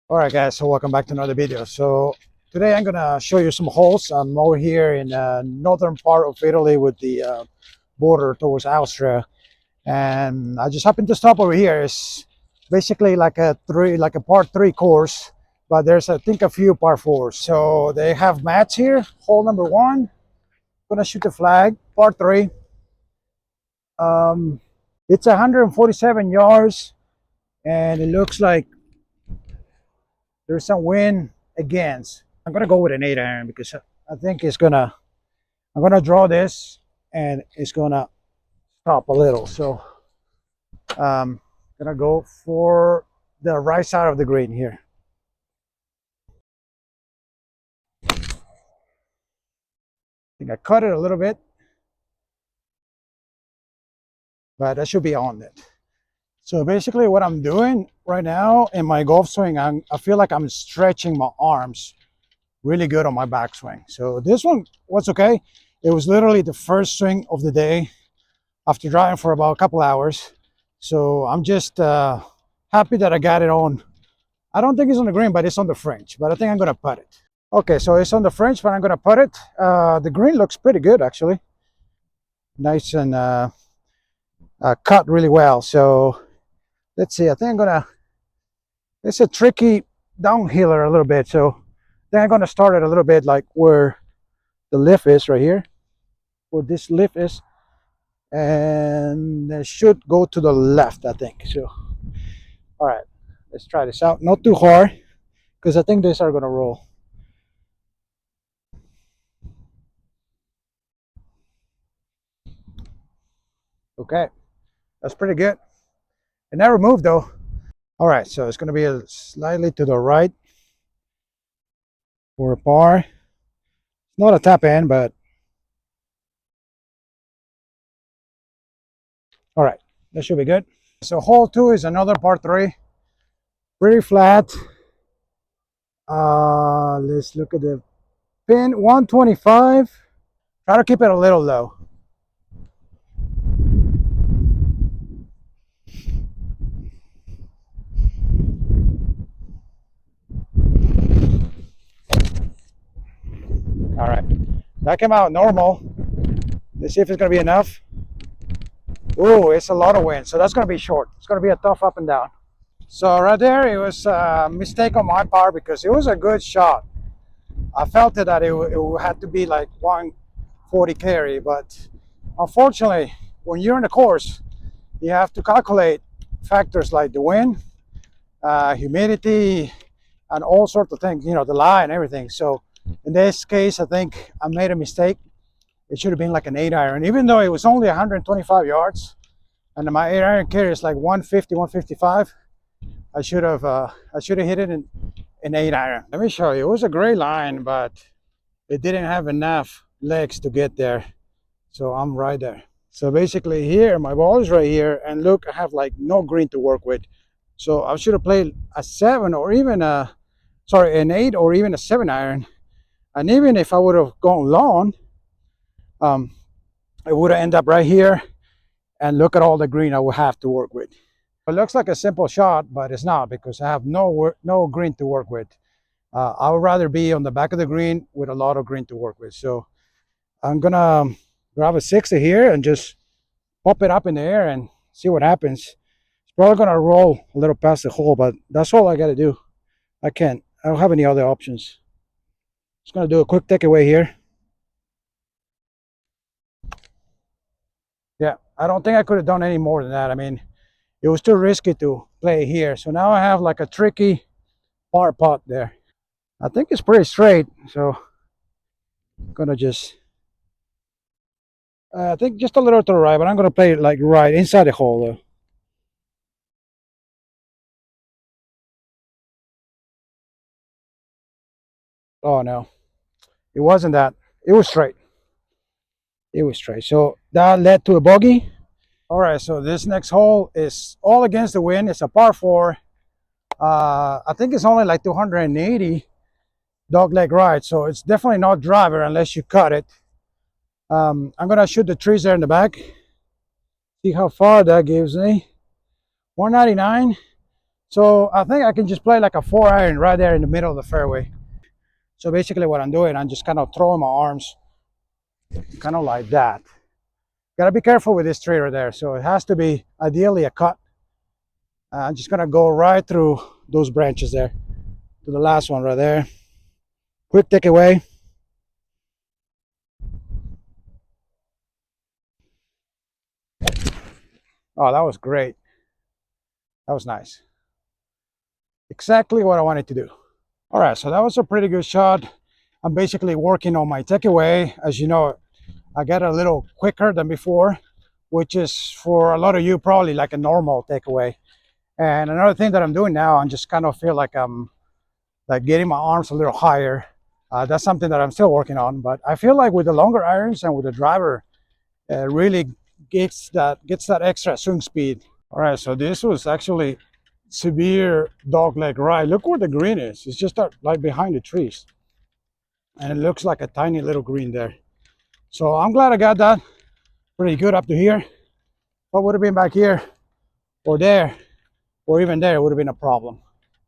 All right, guys, so welcome back to another video. So today I'm gonna show you some holes. I'm over here in northern part of Italy with the border towards Austria, and I just happened to stop over here. It's basically like a part three course, but there's I think a few part fours. So they have mats here. Hole number one, gonna shoot the flag. Part three. Um, it's 147 yards, and it looks like there's some wind against. I'm gonna go with an 8 iron because I think I'm gonna draw this and it's gonna stop a little. So gonna go for the right side of the green here. I think I cut it a little bit, but that should be on it. So basically what I'm doing right now in my golf swing, I feel like I'm stretching my arms really good on my backswing. So this one was okay. It was literally the first swing of the day after driving for about a couple hours. So I'm just happy that I got it on. I don't think it's on the green, but it's on the fringe. But I think I'm going to putt it. Okay, so it's on the fringe, but I'm going to putt it. The green looks pretty good, actually. Nice and cut really well. So let's see. I think I'm going to... It's a tricky downhiller a little bit. So then I'm going to start it a little bit like where the lift is right here. Where this lift is. And it should go to the left, I think. So, all right, let's try this out. Not too hard, because I think these are gonna roll. Okay, that's pretty good. It never moved though. All right, so it's gonna be slightly to the right for a par. Not a tap in, but all right, that should be good. So hole two is another par three, pretty flat. Let's look at the pin, 125. Try to keep it a little low. All right, that came out normal. Let's see if it's gonna be enough. Oh, it's a lot of wind, so that's gonna be short. It's gonna be a tough up and down. So right there, it was a mistake on my part because it was a good shot. I felt that it had to be like 140 carry, but unfortunately, when you're in the course, you have to calculate factors like the wind, humidity, and all sorts of things, you know, the lie and everything. So in this case, I think I made a mistake. It should have been like an 8 iron, even though it was only 125 yards and my 8 iron carry is like 150, 155. I should have hit it in an 8 iron. Let me show you. It was a great line, but it didn't have enough legs to get there. So I'm right there. So basically here, my ball is right here, and look, I have like no green to work with. So I should have played a 7 or even an 8 or even a 7 iron. And even if I would have gone long, it would have ended up right here. And look at all the green I would have to work with. It looks like a simple shot, but it's not because I have no green to work with. I would rather be on the back of the green with a lot of green to work with. So I'm gonna grab a 60 here and just pop it up in the air and see what happens. It's probably gonna roll a little past the hole, but that's all I gotta do. I don't have any other options. Just gonna do a quick takeaway here. Yeah, I don't think I could have done any more than that. I mean, it was too risky to play here. So now I have like a tricky par putt there. I think it's pretty straight. So I'm gonna just, I think just a little to the right, but I'm gonna play it like right inside the hole though. Oh no, it wasn't that. It was straight. It was straight. So that led to a bogey. All right, so this next hole is all against the wind. It's a par four. I think it's only like 280 dog leg right, so it's definitely not driver unless you cut it. I'm gonna shoot the trees there in the back. See how far that gives me. 199. So I think I can just play like a 4-iron right there in the middle of the fairway. So basically what I'm doing, I'm just kind of throwing my arms kind of like that. Gotta be careful with this tree right there. So it has to be ideally a cut. I'm just gonna go right through those branches there to the last one right there. Quick takeaway. Oh, that was great. That was nice. Exactly what I wanted to do. All right, so that was a pretty good shot. I'm basically working on my takeaway. As you know, I get a little quicker than before, which is for a lot of you probably like a normal takeaway. And another thing that I'm doing now, I just kind of feel like I'm like getting my arms a little higher. That's something that I'm still working on, but I feel like with the longer irons and with the driver, really gets that extra swing speed. All right, so this was actually severe dogleg ride. Look where the green is. It's just like behind the trees, and it looks like a tiny little green there. So I'm glad I got that pretty good up to here. What would have been back here or there or even there would have been a problem.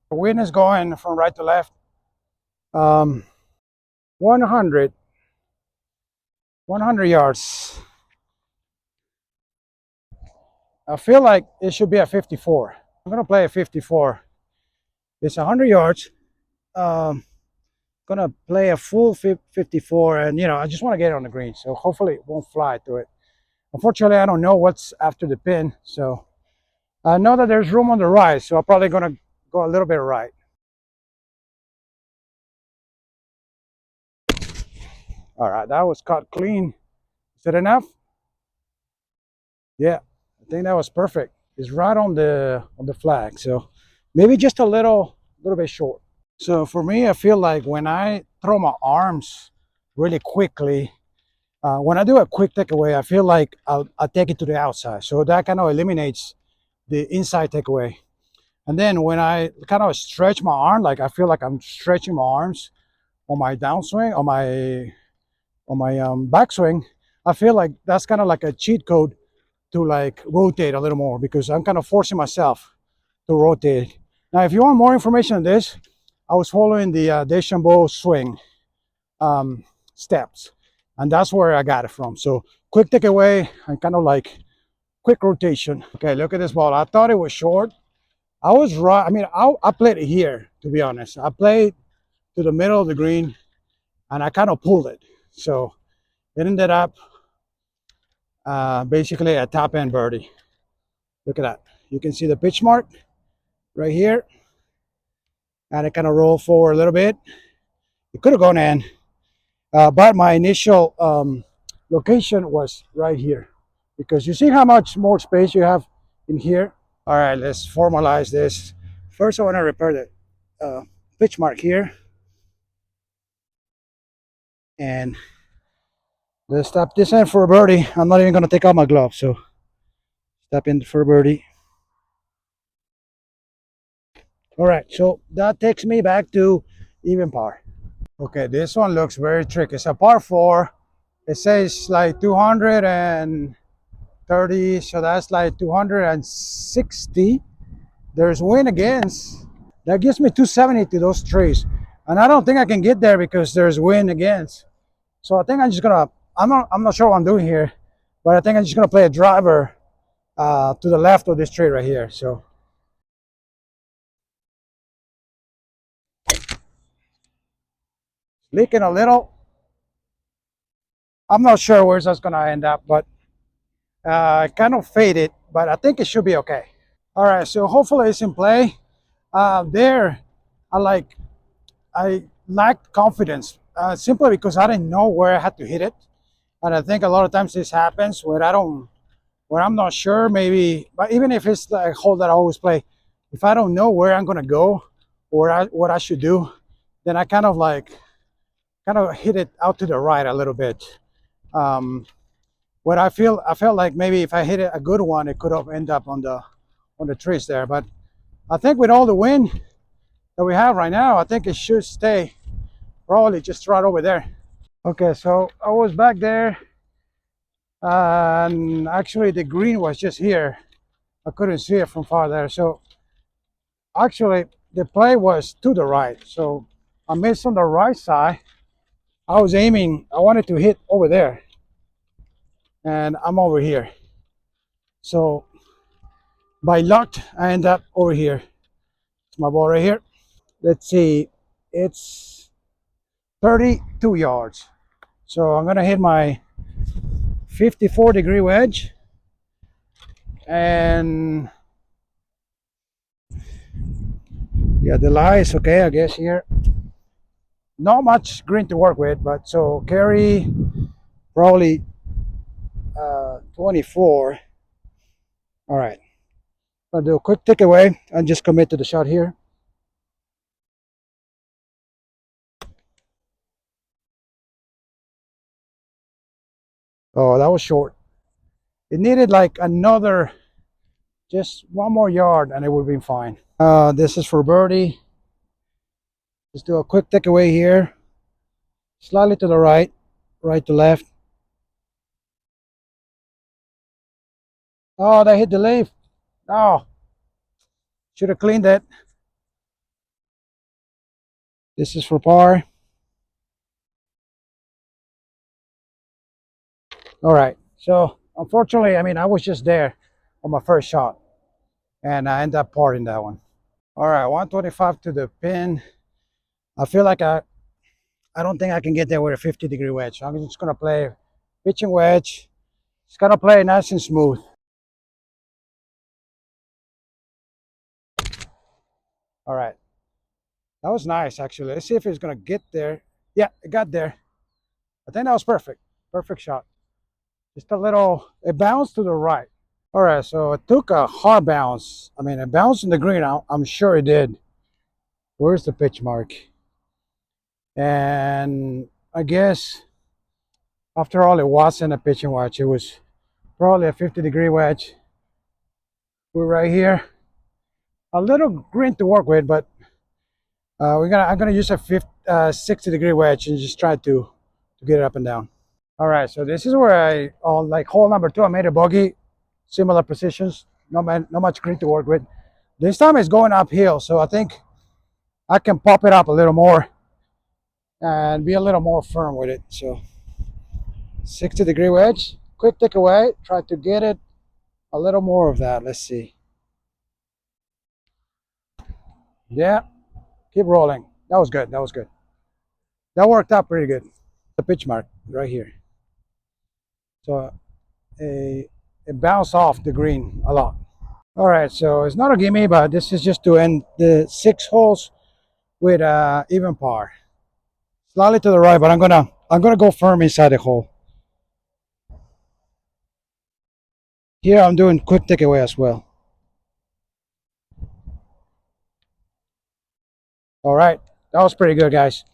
The wind is going from right to left. 100 yards. I feel like it should be a 54. I'm gonna play a 54. It's 100 yards. Um, gonna play a full 54, and I just want to get it on the green, so hopefully it won't fly through it. Unfortunately, I don't know what's after the pin, so I know that there's room on the right, so I'm probably gonna go a little bit right. All right, that was cut clean. Is it enough? Yeah, I think that was perfect. It's right on the flag, so maybe just a little bit short. So for me, I feel like when I throw my arms really quickly, when I do a quick takeaway, I feel like I'll take it to the outside. So that kind of eliminates the inside takeaway. And then when I kind of stretch my arm, like I feel like I'm stretching my arms on my downswing, on my backswing, I feel like that's kind of like a cheat code to like rotate a little more because I'm kind of forcing myself to rotate. Now, if you want more information on this, I was following the Dechambeau swing steps, and that's where I got it from. So quick takeaway and kind of like quick rotation. Okay, look at this ball. I thought it was short. I was right. I mean, I played it here, to be honest. I played to the middle of the green and I kind of pulled it. So it ended up basically a top end birdie. Look at that. You can see the pitch mark right here, and it kind of rolled forward a little bit. It could have gone in, but my initial location was right here because you see how much more space you have in here. All right, let's formalize this. First, I want to repair the pitch mark here, and let's tap this in for a birdie. I'm not even going to take out my glove, so tap in for a birdie. All right, so that takes me back to even par. Okay, this one looks very tricky. It's a par 4. It says like 230, so that's like 260. There's wind against. That gives me 270 to those trees. And I don't think I can get there because there's wind against. So I think I'm just gonna, I'm not sure what I'm doing here, but I think I'm just gonna play a driver to the left of this tree right here. So leaking a little. I'm not sure where that's gonna end up, but kind of faded, but I think it should be okay. All right, so hopefully it's in play. There, I lacked confidence simply because I didn't know where I had to hit it, and I think a lot of times this happens where I'm not sure. Maybe, but even if it's the hole that I always play, if I don't know where I'm gonna go or what I should do, then I kind of hit it out to the right a little bit. What I felt like maybe if I hit it a good one, it could have ended up on the trees there. But I think with all the wind that we have right now, I think it should stay probably just right over there. Okay, so I was back there, and actually the green was just here. I couldn't see it from far there, so Actually, the play was to the right, so I missed on the right side. I was aiming, I wanted to hit over there, and I'm over here. So by luck, I end up over here. It's my ball right here. Let's see, it's 32 yards. So I'm gonna hit my 54-degree wedge, and yeah, the lie is okay, I guess here. Not much green to work with, but so carry probably 24. All right, I'll do a quick takeaway and just commit to the shot here. Oh, that was short. It needed like another, just one more yard, and it would have been fine. This is for birdie. Let's do a quick takeaway here. Slightly to the right, right to left. Oh, they hit the leaf. Oh, should have cleaned it. This is for par. All right. So unfortunately, I mean, I was just there on my first shot, and I ended up parring that one. All right, 125 to the pin. I feel like I don't think I can get there with a 50-degree wedge. I'm just gonna play pitching wedge. Just gotta play nice and smooth. All right, that was nice actually. Let's see if it's gonna get there. Yeah, it got there. I think that was perfect. Perfect shot. Just a little, it bounced to the right. All right, so it took a hard bounce. I mean, it bounced in the green. I'm sure it did. Where's the pitch mark? And I guess after all, it wasn't a pitching wedge. It was probably a 50-degree wedge. We're right here. A little green to work with, but I'm gonna use a 60-degree wedge and just try to get it up and down. All right, so this is where on like hole number 2, I made a bogey, similar positions, not much green to work with. This time it's going uphill, so I think I can pop it up a little more and be a little more firm with it. So 60-degree wedge, quick takeaway, try to get it a little more of that. Let's see. Yeah, keep rolling. That was good. That was good. That worked out pretty good. The pitch mark right here. So it bounced off the green a lot. All right, so it's not a gimme, but this is just to end the 6 holes with even par. Slightly to the right, but I'm gonna go firm inside the hole. Here I'm doing quick takeaway as well. All right, that was pretty good, guys.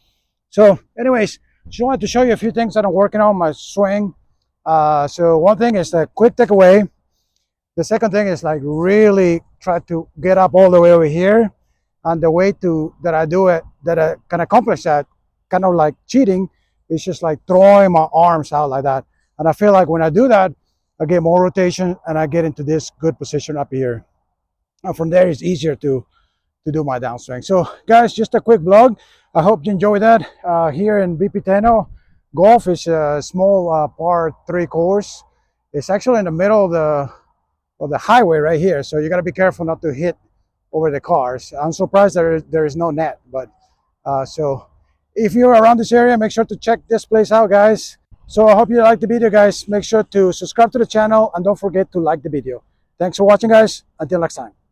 So anyways, just wanted to show you a few things that I'm working on my swing. So one thing is the quick takeaway. The second thing is like really try to get up all the way over here. And the way that I do it, that I can accomplish that, kind of like cheating, is just like throwing my arms out like that. And I feel like when I do that, I get more rotation and I get into this good position up here. And from there, it's easier to do my downswing. So guys, just a quick vlog. I hope you enjoy that. Here in BP Teno, golf is a small par 3 course. It's actually in the middle of the highway right here, so you got to be careful not to hit over the cars. I'm surprised there is no net, but so if you're around this area, make sure to check this place out, guys. So I hope you liked the video, guys. Make sure to subscribe to the channel and don't forget to like the video. Thanks for watching, guys. Until next time.